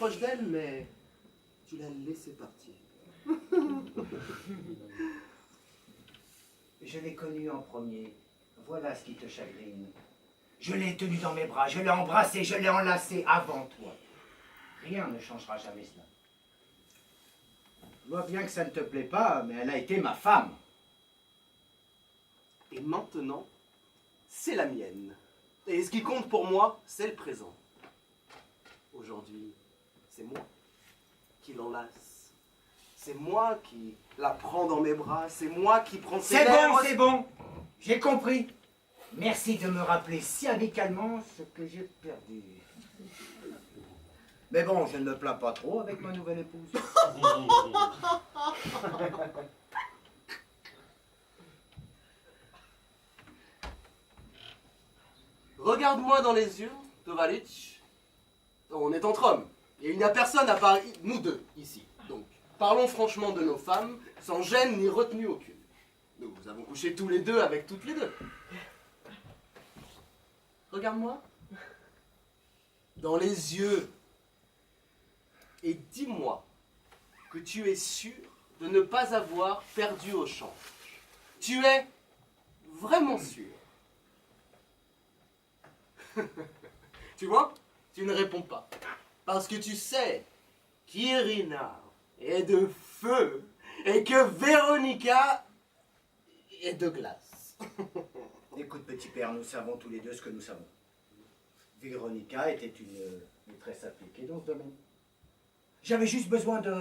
proche d'elle, mais tu l'as laissée partir. Je l'ai connue en premier. Voilà ce qui te chagrine. Je l'ai tenue dans mes bras, je l'ai embrassée, je l'ai enlacée avant toi. Rien ne changera jamais cela. Je vois bien que ça ne te plaît pas, mais elle a été ma femme. Et maintenant, c'est la mienne. Et ce qui compte pour moi, c'est le présent. Aujourd'hui, c'est moi qui l'enlace. C'est moi qui la prends dans mes bras. C'est moi qui prends ses lèvres. C'est bon. J'ai compris. Merci de me rappeler si amicalement ce que j'ai perdu. Mais bon, je ne me plains pas trop avec ma nouvelle épouse. Regarde-moi dans les yeux, Tovalic. On est entre hommes. Et il n'y a personne à part nous deux, ici. Donc, parlons franchement de nos femmes, sans gêne ni retenue aucune. Nous avons couché tous les deux avec toutes les deux. Regarde-moi dans les yeux et dis-moi que tu es sûr de ne pas avoir perdu au change. Tu es vraiment sûr. Tu vois, tu ne réponds pas. Parce que tu sais qu'Irina est de feu et que Véronica est de glace. Écoute, petit père, nous savons tous les deux ce que nous savons. Véronica était une maîtresse appliquée dans ce domaine. J'avais juste besoin de...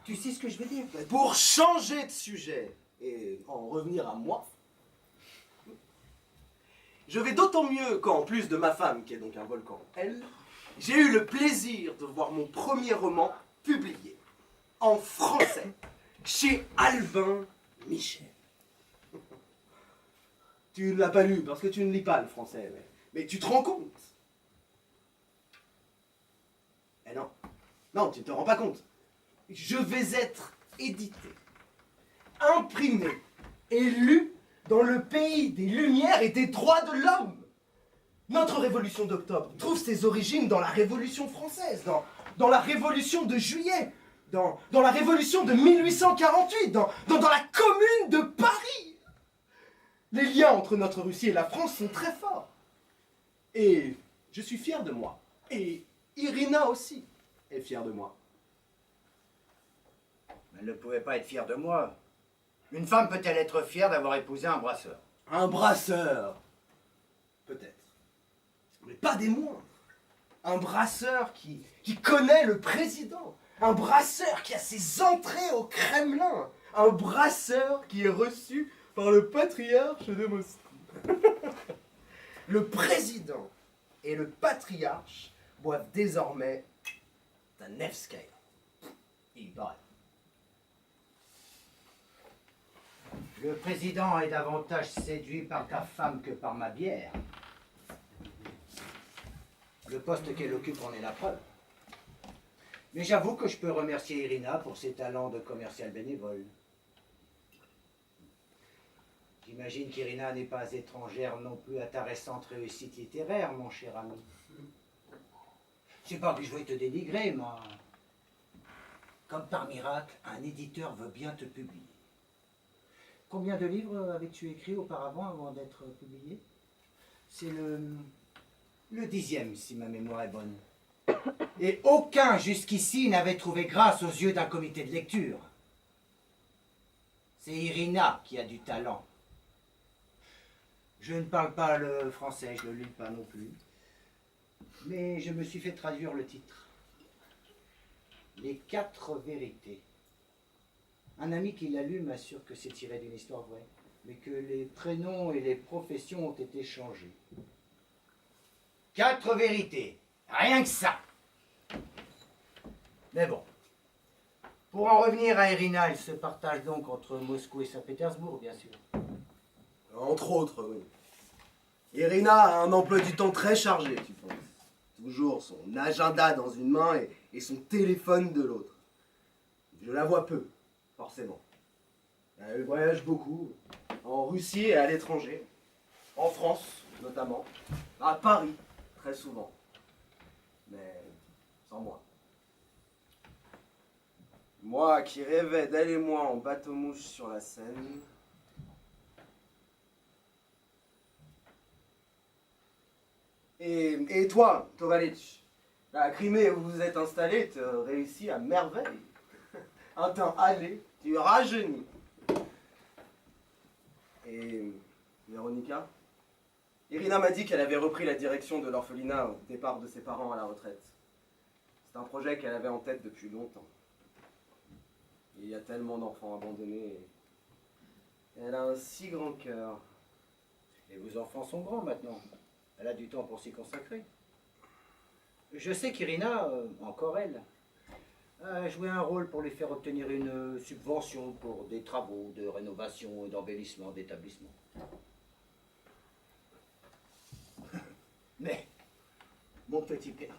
Tu sais ce que je veux dire? Pour changer de sujet et en revenir à moi, je vais d'autant mieux qu'en plus de ma femme, qui est donc un volcan, elle, j'ai eu le plaisir de voir mon premier roman publié en français chez Albin Michel. Tu ne l'as pas lu parce que tu ne lis pas le français, mais tu te rends compte? Eh non, non, tu ne te rends pas compte. Je vais être édité, imprimé et lu dans le pays des Lumières et des droits de l'homme. Notre révolution d'octobre trouve ses origines dans la Révolution française, dans la Révolution de juillet, dans la Révolution de 1848, dans la Commune de Paris. Les liens entre notre Russie et la France sont très forts. Et je suis fier de moi. Et Irina aussi est fière de moi. Elle ne pouvait pas être fière de moi. Une femme peut-elle être fière d'avoir épousé un brasseur? Un brasseur, peut-être. Mais pas des moindres. Un brasseur qui connaît le président. Un brasseur qui a ses entrées au Kremlin. Un brasseur qui est reçu par le patriarche de Moscou. Le président et le patriarche boivent désormais un Nevskaya. Il paraît. Le président est davantage séduit par ta femme que par ma bière. Le poste qu'elle occupe en est la preuve. Mais j'avoue que je peux remercier Irina pour ses talents de commercial bénévole. J'imagine qu'Irina n'est pas étrangère non plus à ta récente réussite littéraire, mon cher ami. C'est pas que je veux te dénigrer, mais comme par miracle, un éditeur veut bien te publier. Combien de livres avais-tu écrit auparavant avant d'être publié? C'est le 10e, si ma mémoire est bonne. Et aucun jusqu'ici n'avait trouvé grâce aux yeux d'un comité de lecture. C'est Irina qui a du talent. Je ne parle pas le français, je ne le lis pas non plus. Mais je me suis fait traduire le titre. Les 4 vérités. Un ami qui l'a lu m'assure que c'est tiré d'une histoire vraie, mais que les prénoms et les professions ont été changés. 4 vérités, rien que ça. Mais bon, pour en revenir à Irina, elle se partage donc entre Moscou et Saint-Pétersbourg, bien sûr. Entre autres, oui. Irina a un emploi du temps très chargé, tu penses. Toujours son agenda dans une main et son téléphone de l'autre. Je la vois peu, forcément. Elle voyage beaucoup, en Russie et à l'étranger. En France, notamment. À Paris, très souvent. Mais sans moi. Moi qui rêvais d'elle et moi en bateau-mouche sur la Seine. Et toi, Tovaric, la Crimée où vous vous êtes installé, tu réussis à merveille. Un temps allé, tu rajeunis. Et Véronica? Irina m'a dit qu'elle avait repris la direction de l'orphelinat au départ de ses parents à la retraite. C'est un projet qu'elle avait en tête depuis longtemps. Il y a tellement d'enfants abandonnés. Elle a un si grand cœur. Et vos enfants sont grands maintenant. Elle a du temps pour s'y consacrer. Je sais qu'Irina, encore elle, a joué un rôle pour lui faire obtenir une subvention pour des travaux de rénovation et d'embellissement d'établissement. Mais, mon petit père,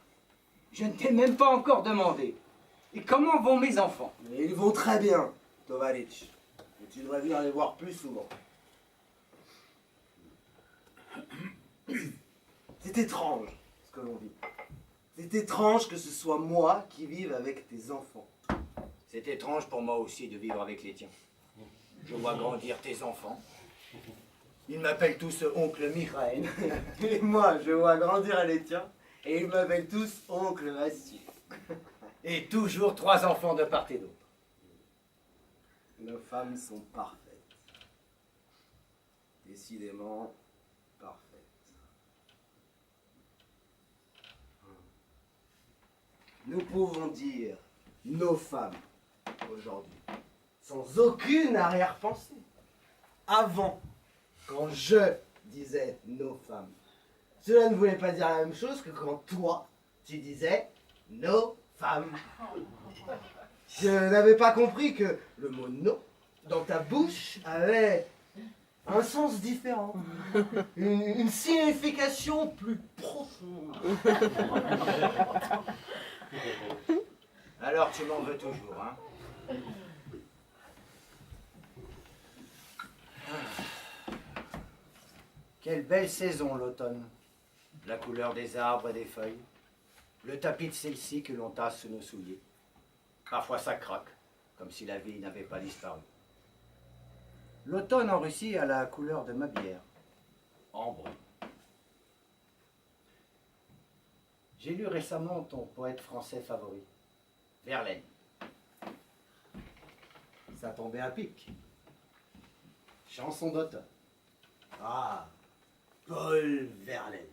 je ne t'ai même pas encore demandé. Et comment vont mes enfants? Mais ils vont très bien, Tovaric. Et tu devrais venir les voir plus souvent. C'est étrange ce que l'on vit. C'est étrange que ce soit moi qui vive avec tes enfants. C'est étrange pour moi aussi de vivre avec les tiens. Je vois grandir tes enfants. Ils m'appellent tous oncle Michael. Et moi, je vois grandir les tiens, et ils m'appellent tous oncle Massif. Et toujours 3 enfants de part et d'autre. Nos femmes sont parfaites. Décidément parfaites. Nous pouvons dire nos femmes aujourd'hui, sans aucune arrière-pensée. Avant, quand je disais nos femmes, cela ne voulait pas dire la même chose que quand toi, tu disais nos femmes. Je n'avais pas compris que le mot no dans ta bouche avait un sens différent, une signification plus profonde. Alors tu m'en veux toujours, hein? Quelle belle saison l'automne. La couleur des arbres et des feuilles. Le tapis de celle-ci que l'on tasse sous nos souliers. Parfois ça craque, comme si la vie n'avait pas disparu. L'automne en Russie a la couleur de ma bière. Ambre. J'ai lu récemment ton poète français favori, Verlaine. Ça tombait à pic. Chanson d'automne. Ah, Paul Verlaine.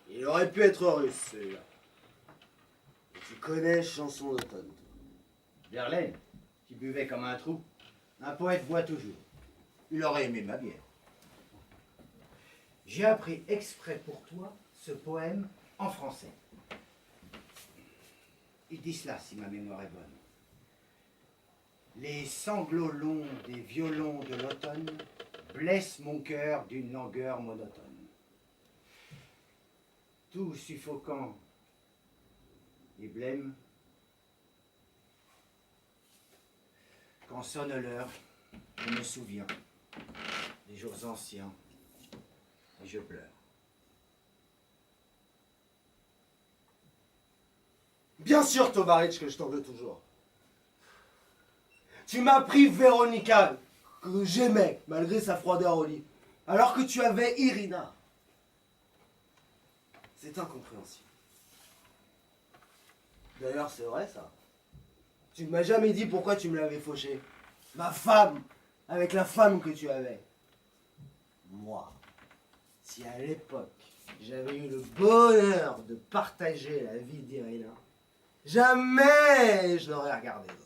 Il aurait pu être russe, celui-là. Et tu connais Chanson d'automne. Verlaine, qui buvait comme un trou. Un poète boit toujours. Il aurait aimé ma bière. J'ai appris exprès pour toi ce poème en français. Il dit cela, si ma mémoire est bonne. Les sanglots longs des violons de l'automne blessent mon cœur d'une langueur monotone. Tout suffocant et blême, quand sonne l'heure, je me souviens des jours anciens et je pleure. Bien sûr, Tovaric, que je t'en veux toujours. Tu m'as pris Véronica, que j'aimais, malgré sa froideur au lit, alors que tu avais Irina. C'est incompréhensible. D'ailleurs, c'est vrai, ça. Tu ne m'as jamais dit pourquoi tu me l'avais fauché. Ma femme, avec la femme que tu avais. Moi, si à l'époque, j'avais eu le bonheur de partager la vie d'Irina, jamais je n'aurais regardé d'autre.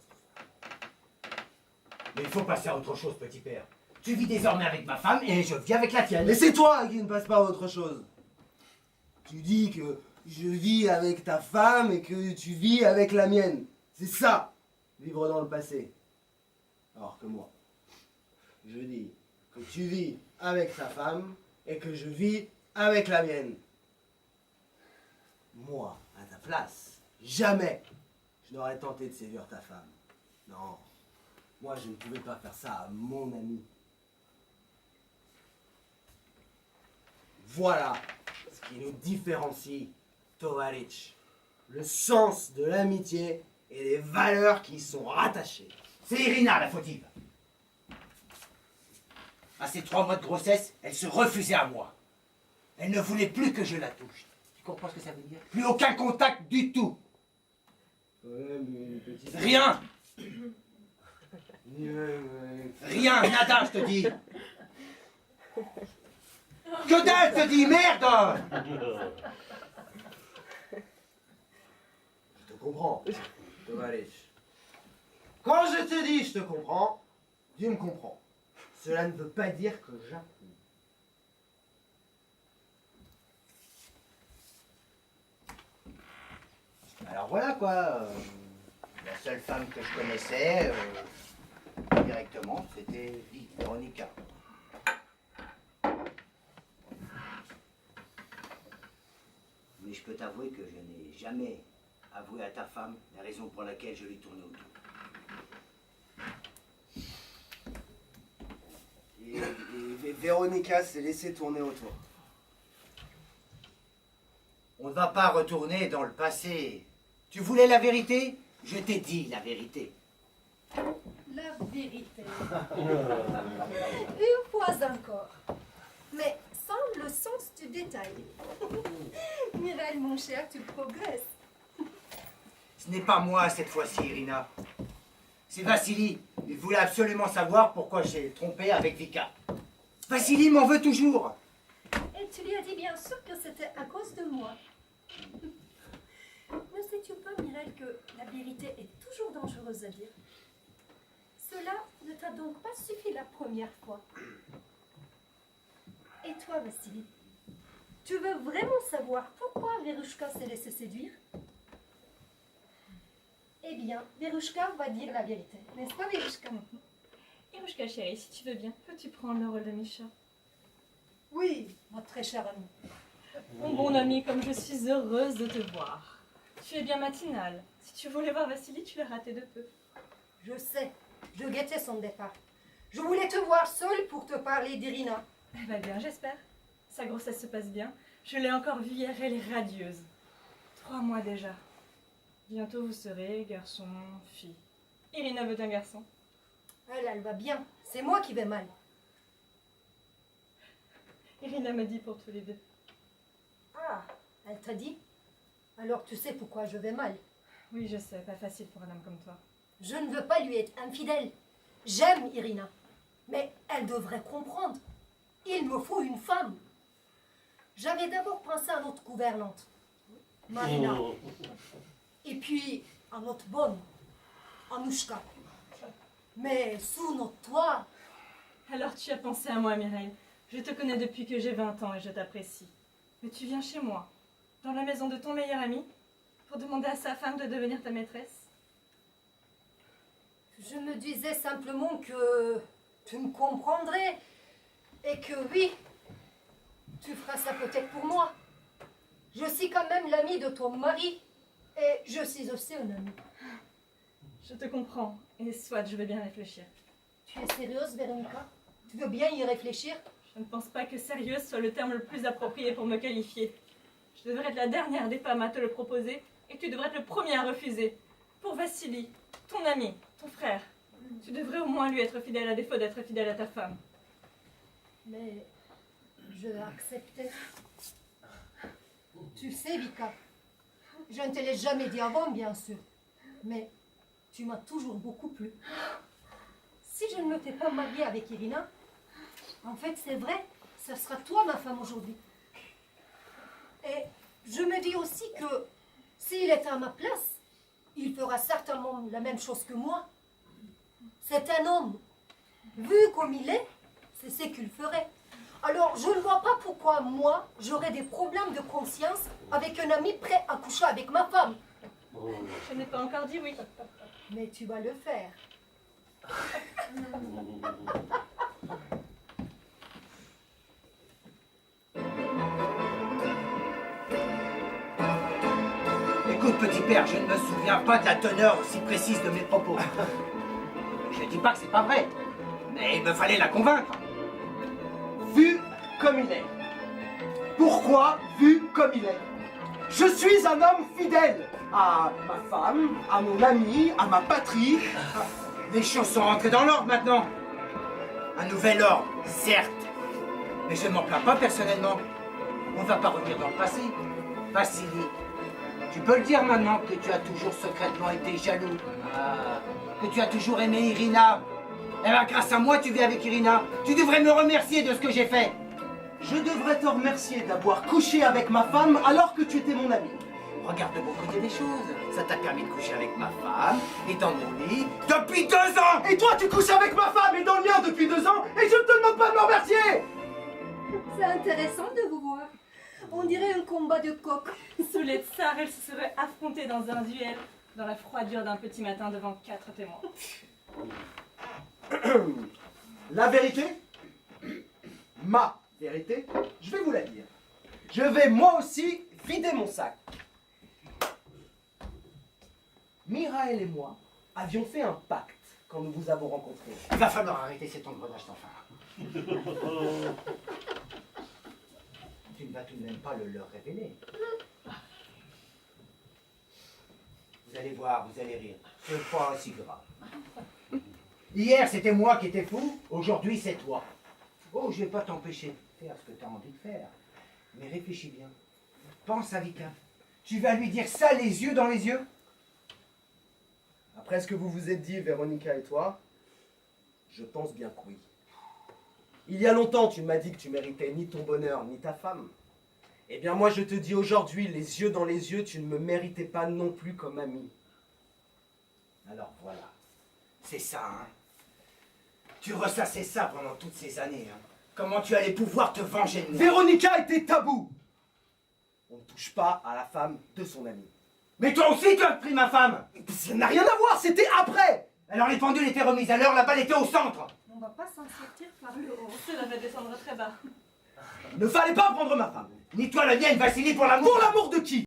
Mais il faut passer à autre chose, petit père. Tu vis désormais avec ma femme et je vis avec la tienne. Mais c'est toi qui ne passe pas à autre chose. Tu dis que je vis avec ta femme et que tu vis avec la mienne. C'est ça, vivre dans le passé. Alors que moi, je dis que tu vis avec ta femme et que je vis avec la mienne. Moi, à ta place, jamais je n'aurais tenté de séduire ta femme. Non, moi je ne pouvais pas faire ça à mon ami. Voilà ce qui nous différencie, Tovaric. le sens de l'amitié et les valeurs qui y sont rattachées. C'est Irina la fautive. À ces 3 mois de grossesse, elle se refusait à moi. Elle ne voulait plus que je la touche. Tu comprends ce que ça veut dire? Plus aucun contact du tout. Rien. Rien, nada, je te dis. Que dalle, te dis, merde! Je te comprends, Tovalich. Quand je te dis je te comprends, tu me comprends. Cela ne veut pas dire que j'approuve. Alors voilà quoi. La seule femme que je connaissais directement, c'était Véronica. Mais je peux t'avouer que je n'ai jamais avoué à ta femme la raison pour laquelle je lui tournais autour. Et Véronica s'est laissée tourner autour. On ne va pas retourner dans le passé. Tu voulais la vérité? Je t'ai dit la vérité. La vérité. Une fois encore. Mais sans le sens du détail. Mireille, mon cher, tu progresses. Ce n'est pas moi cette fois-ci, Irina. C'est Vassili. Il voulait absolument savoir pourquoi j'ai trompé avec Vika. Vassili m'en veut toujours. Et tu lui as dit bien sûr que c'était à cause de moi. Ne sais-tu pas, Mireille, que la vérité est toujours dangereuse à dire? Cela ne t'a donc pas suffi la première fois. Et toi, Vassili, tu veux vraiment savoir pourquoi Verouchka s'est laissée séduire? Eh bien, Verouchka va dire la vérité. N'est-ce pas, Verouchka? Irouchka chérie, si tu veux bien, peux-tu prendre le rôle de Misha? Oui, ma très chère amie. Mon bon ami, comme je suis heureuse de te voir. Tu es bien matinale. Si tu voulais voir Vassili, tu l'as raté de peu. Je sais, je guettais son départ. Je voulais te voir seule pour te parler d'Irina. Elle va bien, j'espère. Sa grossesse se passe bien. Je l'ai encore vue hier, elle est radieuse. 3 mois déjà. Bientôt vous serez garçon, fille. Irina veut un garçon. Elle va bien. C'est moi qui vais mal. Irina m'a dit pour tous les deux. Ah, elle t'a dit? Alors tu sais pourquoi je vais mal. Oui, je sais, pas facile pour un homme comme toi. Je ne veux pas lui être infidèle. J'aime Irina. Mais elle devrait comprendre. Il me faut une femme. J'avais d'abord pensé à notre gouvernante, Marina. Et puis à notre bonne, Anouchka. Mais sous notre toit, Alors tu as pensé à moi, Mireille. Je te connais depuis que j'ai 20 ans et je t'apprécie. Mais tu viens chez moi, dans la maison de ton meilleur ami, pour demander à sa femme de devenir ta maîtresse? je me disais simplement que tu me comprendrais. Et que oui, tu feras ça peut-être pour moi. Je suis quand même l'ami de ton mari. Et je suis aussi un ami. Je te comprends, et soit, je vais bien réfléchir. Tu es sérieuse, Véronica? Tu veux bien y réfléchir? Je ne pense pas que sérieuse soit le terme le plus approprié pour me qualifier. Je devrais être la dernière des femmes à te le proposer, et tu devrais être le premier à refuser. Pour Vassili, ton ami, ton frère, tu devrais au moins lui être fidèle à défaut d'être fidèle à ta femme. Mais je l'ai accepté. Tu sais, Vika, je ne te l'ai jamais dit avant, bien sûr. Mais tu m'as toujours beaucoup plu. Si je ne m'étais pas mariée avec Irina, en fait, c'est vrai, ce sera toi ma femme aujourd'hui. Et je me dis aussi que s'il était à ma place, il fera certainement la même chose que moi. C'est un homme. Vu comme il est, c'est ce qu'il ferait. Alors, je ne vois pas pourquoi moi, j'aurais des problèmes de conscience avec un ami prêt à coucher avec ma femme. Je n'ai pas encore dit oui. Mais tu vas le faire. Écoute, petit père, je ne me souviens pas de la teneur aussi précise de mes propos. Je ne dis pas que c'est pas vrai, mais il me fallait la convaincre. Vu comme il est. Pourquoi vu comme il est? Je suis un homme fidèle, à ma femme, à mon ami, à ma patrie. Les choses sont rentrées dans l'ordre maintenant. Un nouvel ordre, certes. Mais je ne m'en plains pas personnellement. On ne va pas revenir dans le passé. Vassili, tu peux le dire maintenant que tu as toujours secrètement été jaloux. Ah, que tu as toujours aimé Irina. Eh bien, grâce à moi, tu vis avec Irina. Tu devrais me remercier de ce que j'ai fait. Je devrais te remercier d'avoir couché avec ma femme alors que tu étais mon ami. Regarde le bon côté des choses. Ça t'a permis de coucher avec ma femme et dans mon lit depuis 2 ans. Et toi, tu couches avec ma femme et dans le mien depuis 2 ans et je ne te demande pas de me remercier. C'est intéressant de vous voir. On dirait un combat de coqs. Sous les tsars, elle se serait affrontée dans un duel, dans la froidure d'un petit matin devant 4 témoins. La vérité, ma vérité, je vais vous la dire. Je vais moi aussi vider mon sac. Mirael et moi avions fait un pacte quand nous vous avons rencontrés. Il va falloir arrêter cet engrenage sans fin. Tu ne vas tout de même pas le leur révéler. Vous allez voir, vous allez rire. C'est pas aussi grave. Hier, c'était moi qui étais fou. Aujourd'hui, c'est toi. Oh, je vais pas t'empêcher de faire ce que tu as envie de faire. Mais réfléchis bien. Pense à Vika. Tu vas lui dire ça les yeux dans les yeux? Après ce que vous vous êtes dit, Véronica et toi, je pense bien que oui. Il y a longtemps, tu m'as dit que tu méritais ni ton bonheur, ni ta femme. Eh bien moi, je te dis aujourd'hui, les yeux dans les yeux, tu ne me méritais pas non plus comme ami. Alors voilà. C'est ça, hein. Tu ressassais ça pendant toutes ces années, hein. Comment tu allais pouvoir te venger de moi? Véronica était tabou. On ne touche pas à la femme de son ami. Mais toi aussi, tu as pris ma femme! Ça n'a rien à voir, c'était après. Alors les pendules étaient remises à l'heure, la balle était au centre! On va pas s'en sortir par le haut. Cela va descendre très bas. Ne fallait pas prendre ma femme. Ni toi la mienne, Vassili, pour l'amour! Pour l'amour de qui?